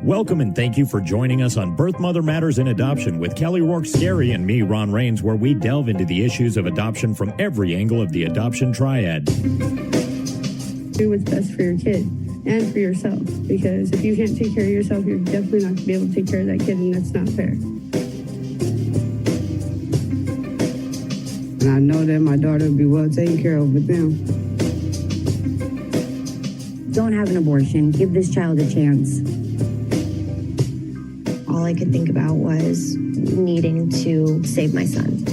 Welcome and thank you for joining us on Birth Mother Matters in Adoption with Kelly Rourke-Scary and me, Ron Rains, where we delve into the issues of adoption from every angle of the adoption triad. Do what's best for your kid and for yourself, because if you can't take care of yourself, you're definitely not going to be able to take care of that kid, and that's not fair. And I know that my daughter will be well taken care of with them. Don't have an abortion. Give this child a chance. All I could think about was needing to save my son.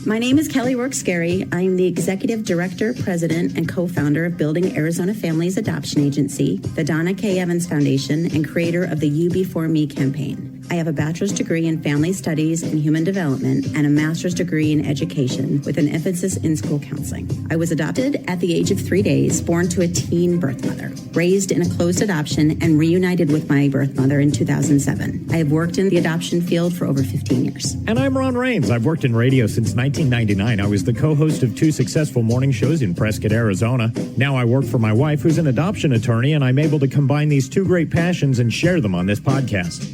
My name is Kelly Rourke-Scary. I'm the Executive Director, President, and co-founder of Building Arizona Families Adoption Agency, the Donna K. Evans Foundation, and creator of the You Before Me campaign. I have a bachelor's degree in family studies and human development and a master's degree in education with an emphasis in school counseling. I was adopted at the age of 3 days, born to a teen birth mother, raised in a closed adoption, and reunited with my birth mother in 2007. I have worked in the adoption field for over 15 years. And I'm Ron Rains. I've worked in radio since 1999. I was the co-host of 2 successful morning shows in Prescott, Arizona. Now I work for my wife, who's an adoption attorney, and I'm able to combine these 2 great passions and share them on this podcast.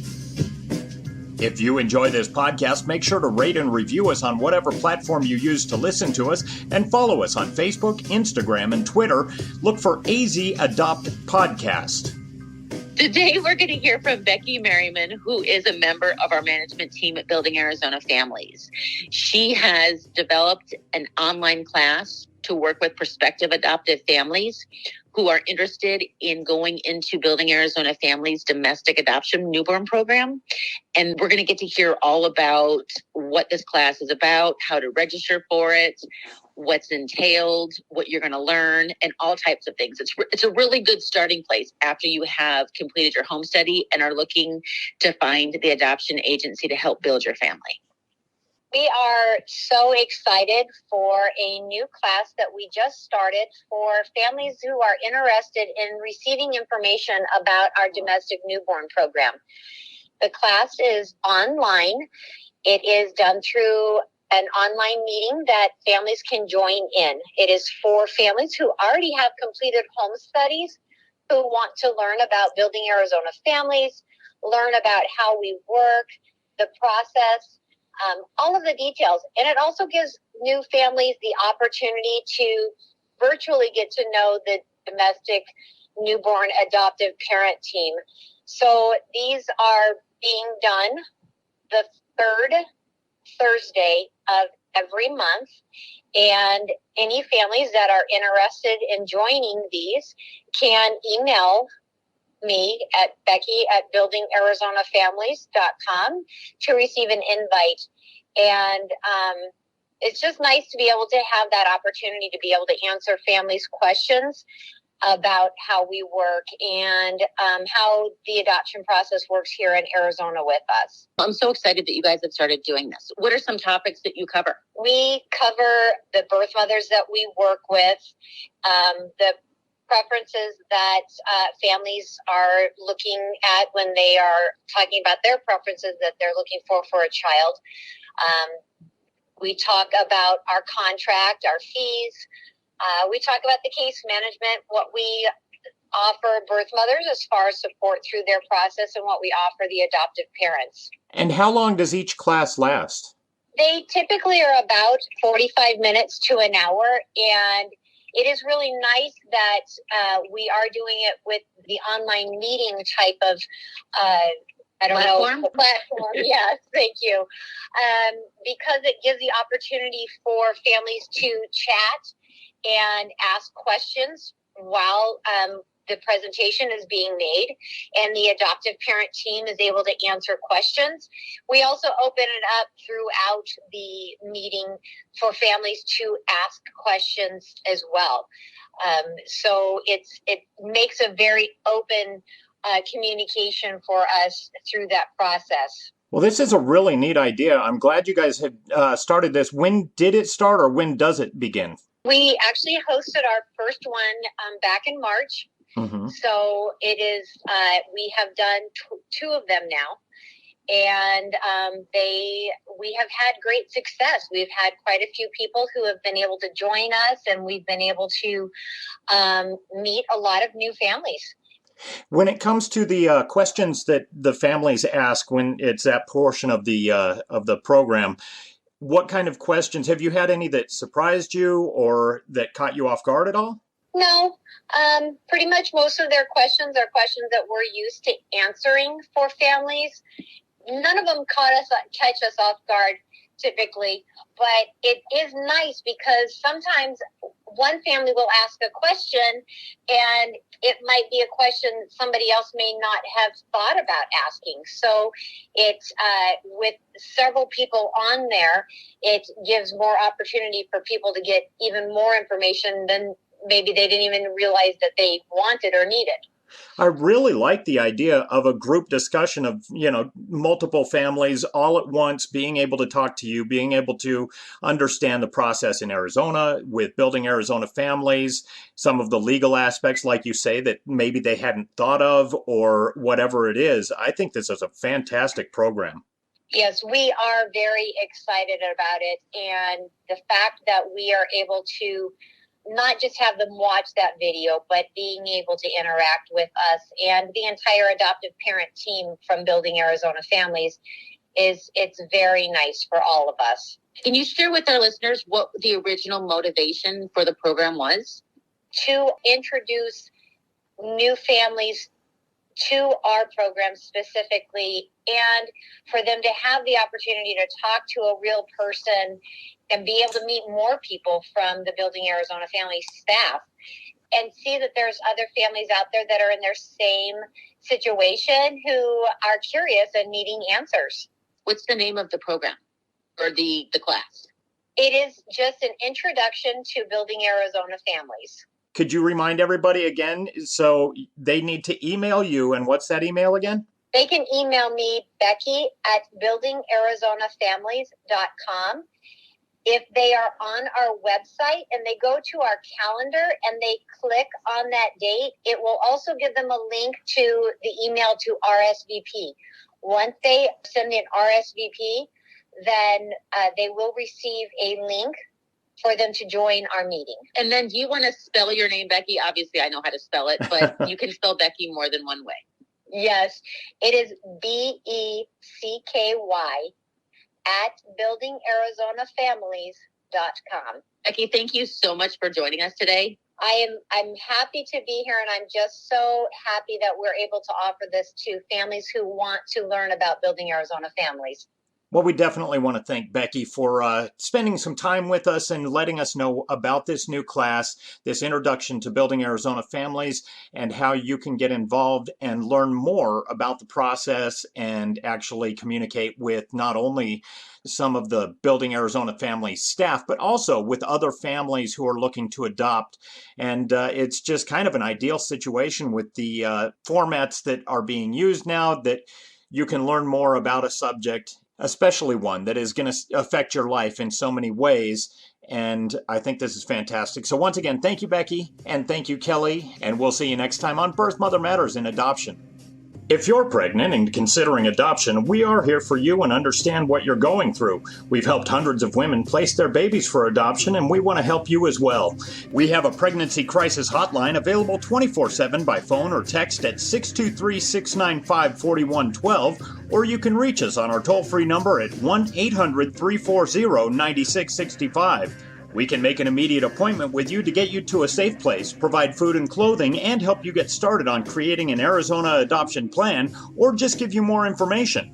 If you enjoy this podcast, make sure to rate and review us on whatever platform you use to listen to us, and follow us on Facebook, Instagram, and Twitter. Look for AZ Adopt Podcast. Today, we're going to hear from Becky Merryman, who is a member of our management team at Building Arizona Families. She has developed an online class to work with prospective adoptive families who are interested in going into Building Arizona Families' domestic adoption newborn program. And we're going to get to hear all about what this class is about, how to register for it, what's entailed, what you're going to learn, and all types of things. It's a really good starting place after you have completed your home study and are looking to find the adoption agency to help build your family. We are so excited for a new class that we just started for families who are interested in receiving information about our domestic newborn program. The class is online. It is done through an online meeting that families can join in. It is for families who already have completed home studies, who want to learn about Building Arizona Families, learn about how we work, the process, all of the details. And it also gives new families the opportunity to virtually get to know the domestic newborn adoptive parent team. So these are being done the third Thursday of every month. And any families that are interested in joining these can email me at becky@buildingarizonafamilies.com to receive an invite. And it's just nice to be able to have that opportunity to be able to answer families' questions about how we work and how the adoption process works here in Arizona with us. I'm so excited that you guys have started doing this. What are some topics that you cover? We cover the birth mothers that we work with, the preferences that families are looking at when they are talking about their preferences that they're looking for a child. We talk about our contract, our fees. We talk about the case management, what we offer birth mothers as far as support through their process, and what we offer the adoptive parents. And how long does each class last? They typically are about 45 minutes to an hour, and it is really nice that we are doing it with the online meeting type of platform. Yes, thank you. Because it gives the opportunity for families to chat and ask questions while the presentation is being made, and the adoptive parent team is able to answer questions. We also open it up throughout the meeting for families to ask questions as well. So it makes a very open communication for us through that process. Well, this is a really neat idea. I'm glad you guys had started this. When did it start, or when does it begin? We actually hosted our first one back in March. Mm-hmm. So it is, we have done 2 of them now, and we have had great success. We've had quite a few people who have been able to join us, and we've been able to meet a lot of new families. When it comes to the questions that the families ask when it's that portion of the program, what kind of questions have you had? Any that surprised you or that caught you off guard at all? No, pretty much most of their questions are questions that we're used to answering for families. None of them catch us off guard typically, but it is nice because sometimes one family will ask a question and it might be a question somebody else may not have thought about asking. So it's with several people on there, it gives more opportunity for people to get even more information than maybe they didn't even realize that they wanted or needed. I really like the idea of a group discussion of, multiple families all at once being able to talk to you, being able to understand the process in Arizona with Building Arizona Families, some of the legal aspects, like you say, that maybe they hadn't thought of or whatever it is. I think this is a fantastic program. Yes, we are very excited about it. And the fact that we are able to not just have them watch that video, but being able to interact with us and the entire adoptive parent team from Building Arizona Families it's very nice for all of us. Can you share with our listeners what the original motivation for the program was? To introduce new families to our program specifically, and for them to have the opportunity to talk to a real person and be able to meet more people from the Building Arizona Family staff and see that there's other families out there that are in their same situation who are curious and needing answers. What's the name of the program or the class? It is just an introduction to Building Arizona Families. Could you remind everybody again? So they need to email you. And what's that email again? They can email me, Becky, at buildingarizonafamilies.com. If they are on our website and they go to our calendar and they click on that date, it will also give them a link to the email to RSVP. Once they send an RSVP, then they will receive a link for them to join our meeting. And then do you want to spell your name, Becky? Obviously, I know how to spell it, but you can spell Becky more than one way. Yes, it is BECKY at buildingarizonafamilies.com. Becky, thank you so much for joining us today. I'm happy to be here, and I'm just so happy that we're able to offer this to families who want to learn about Building Arizona Families. Well, we definitely want to thank Becky for spending some time with us and letting us know about this new class, this introduction to Building Arizona Families, and how you can get involved and learn more about the process and actually communicate with not only some of the Building Arizona Families staff, but also with other families who are looking to adopt. And it's just kind of an ideal situation with the formats that are being used now, that you can learn more about a subject, especially one that is going to affect your life in so many ways. And I think this is fantastic. So once again, thank you, Becky, and thank you, Kelly, and we'll see you next time on Birth Mother Matters in Adoption. If you're pregnant and considering adoption, we are here for you and understand what you're going through. We've helped hundreds of women place their babies for adoption, and we want to help you as well. We have a pregnancy crisis hotline available 24/7 by phone or text at 623-695-4112, or you can reach us on our toll-free number at 1-800-340-9665. We can make an immediate appointment with you to get you to a safe place, provide food and clothing, and help you get started on creating an Arizona adoption plan, or just give you more information.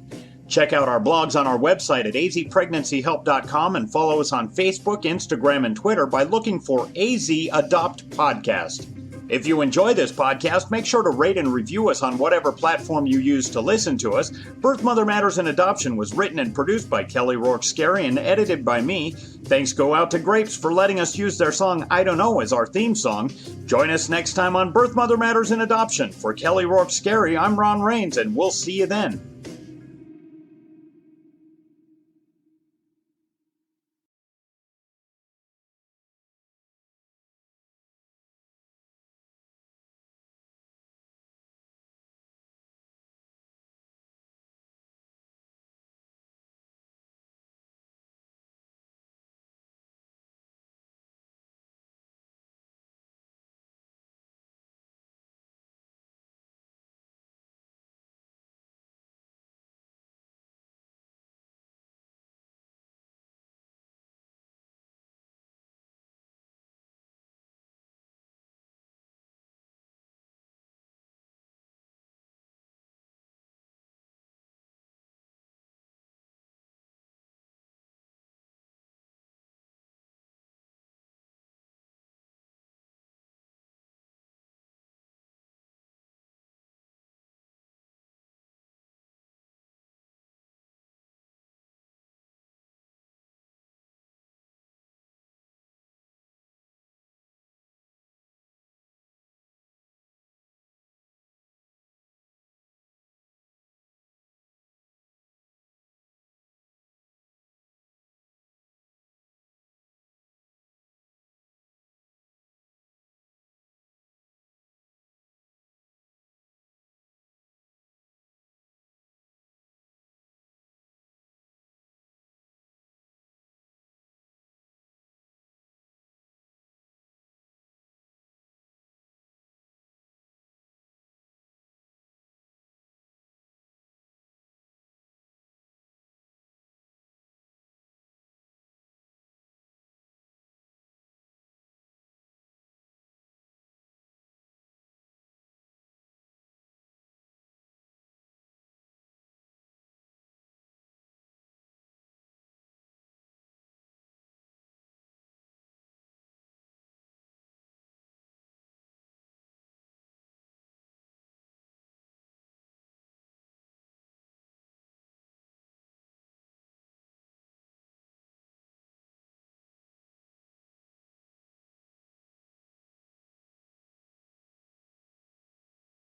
Check out our blogs on our website at azpregnancyhelp.com and follow us on Facebook, Instagram, and Twitter by looking for AZ Adopt Podcast. If you enjoy this podcast, make sure to rate and review us on whatever platform you use to listen to us. Birth Mother Matters in Adoption was written and produced by Kelly Rourke-Scary and edited by me. Thanks go out to Grapes for letting us use their song I Don't Know as our theme song. Join us next time on Birth Mother Matters in Adoption. For Kelly Rourke-Scary, I'm Ron Rains, and we'll see you then.